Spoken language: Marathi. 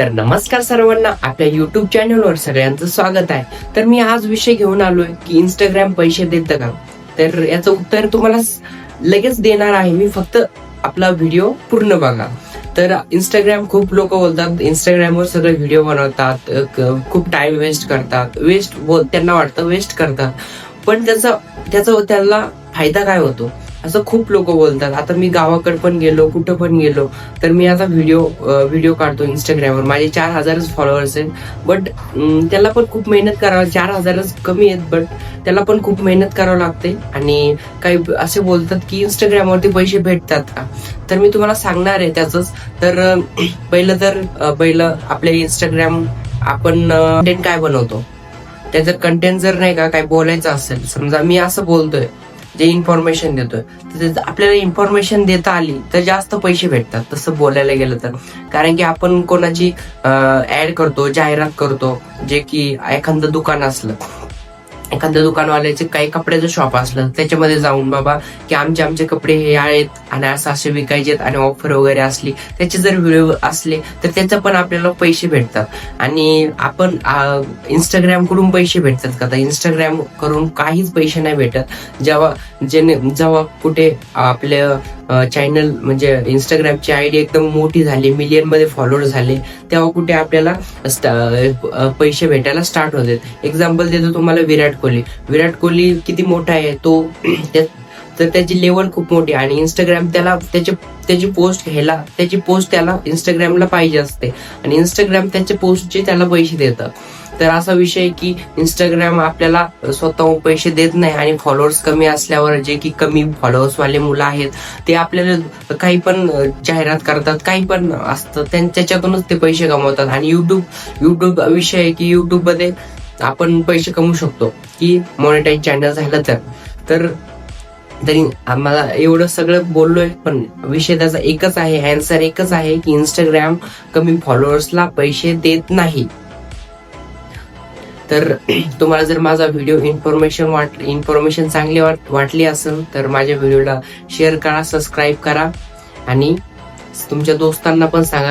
तर नमस्कार सर्वांना, आपल्या युट्यूब चॅनलवर सगळ्यांचं स्वागत आहे. तर मी आज विषय घेऊन आलोय की इंस्टाग्राम पैसे देतं का. तर याचं उत्तर तुम्हाला लगेच देणार आहे मी, फक्त आपला व्हिडिओ पूर्ण बघा. तर इंस्टाग्राम खूप लोक बोलतात इंस्टाग्रामवर सगळे व्हिडिओ बनवतात, खूप टाइम वेस्ट करतात, त्यांना वाटतं वेस्ट करतात, पण त्याचा त्याला फायदा काय होतो असं खूप लोक बोलतात. आता मी गावाकडे पण गेलो, कुठं पण गेलो, तर मी आता व्हिडिओ काढतो इंस्टाग्रामवर. माझे 4,000 फॉलोअर्स आहेत, बट त्याला पण खूप मेहनत करावं. 4,000 कमी आहेत, बट त्याला पण खूप मेहनत करावं लागते. आणि काही असे बोलतात की इंस्टाग्रामवरती पैसे भेटतात का, तर मी तुम्हाला सांगणार आहे त्याच. तर पहिलं आपले इंस्टाग्राम आपण कंटेंट काय बनवतो, त्याचं कंटेंट जर नाही का काय बोलायचं असेल, समजा मी असं बोलतोय, जे इन्फॉर्मेशन देतोय, तर आपल्याला इन्फॉर्मेशन देता आली तर जास्त पैसे भेटतात, तसं बोलायला गेलं तर. कारण की आपण कोणाची ऍड करतो, जाहिरात करतो, जे की एखादं दुकान असलं, एखाद्या दुकानवाल्याचे काही कपड्याचं शॉप असलं, त्याच्यामध्ये जाऊन बाबा की आमचे कपडे हे आहेत आणि असं असे विकायचे आणि ऑफर वगैरे असली, त्याचे जर व्हिडिओ असले तर त्याचं पण आपल्याला पैसे भेटतात. आणि आपण इंस्टाग्राम कडून पैसे भेटतात का, तर इंस्टाग्राम करून काहीच पैसे नाही भेटत. जेव्हा कुठे आपल्या चॅनल म्हणजे इंस्टाग्रामची आयडी एकदम मोठी झाली, मिलियन मध्ये फॉलोअर झाले, तेव्हा कुठे आपल्याला पैसे भेटायला स्टार्ट होते. एक्झाम्पल देतो तुम्हाला, विराट कोहली किती मोठा आहे तो, तर त्याची लेवल खूप मोठी आहे आणि इंस्टाग्राम त्याला त्याची पोस्ट त्याला इंस्टाग्रामला पाहिजे असते आणि इंस्टाग्राम त्याच्या पोस्टचे त्याला पैसे देतं. तर असा विषय की इंस्टाग्राम आपल्याला स्वतःहून पैसे देत नाही. आणि फॉलोअर्स कमी असल्यावर, जे की कमी फॉलोअर्स वाले मुलं आहेत, ते आपल्याला काही पण जाहिरात करतात, काही पण असतं, त्याच्यातूनच ते पैसे कमवतात. आणि युट्यूब विषय आहे की युट्यूब मध्ये आपण पैसे कमवू शकतो की मॉनिटाईज चॅनल झालं तर तरी आम्हाला एवढं सगळं बोललोय, पण विषय त्याचा एकच आहे, आन्सर एकच आहे की इंस्टाग्राम कमी फॉलोअर्सला पैसे देत नाही. तर तुम्हाला जर माझा व्हिडिओ इन्फॉर्मेशन चांगली वाटली असेल तर माझ्या व्हिडिओला शेअर करा, सबस्क्राईब करा आणि तुमच्या दोस्तांना पण सांगा.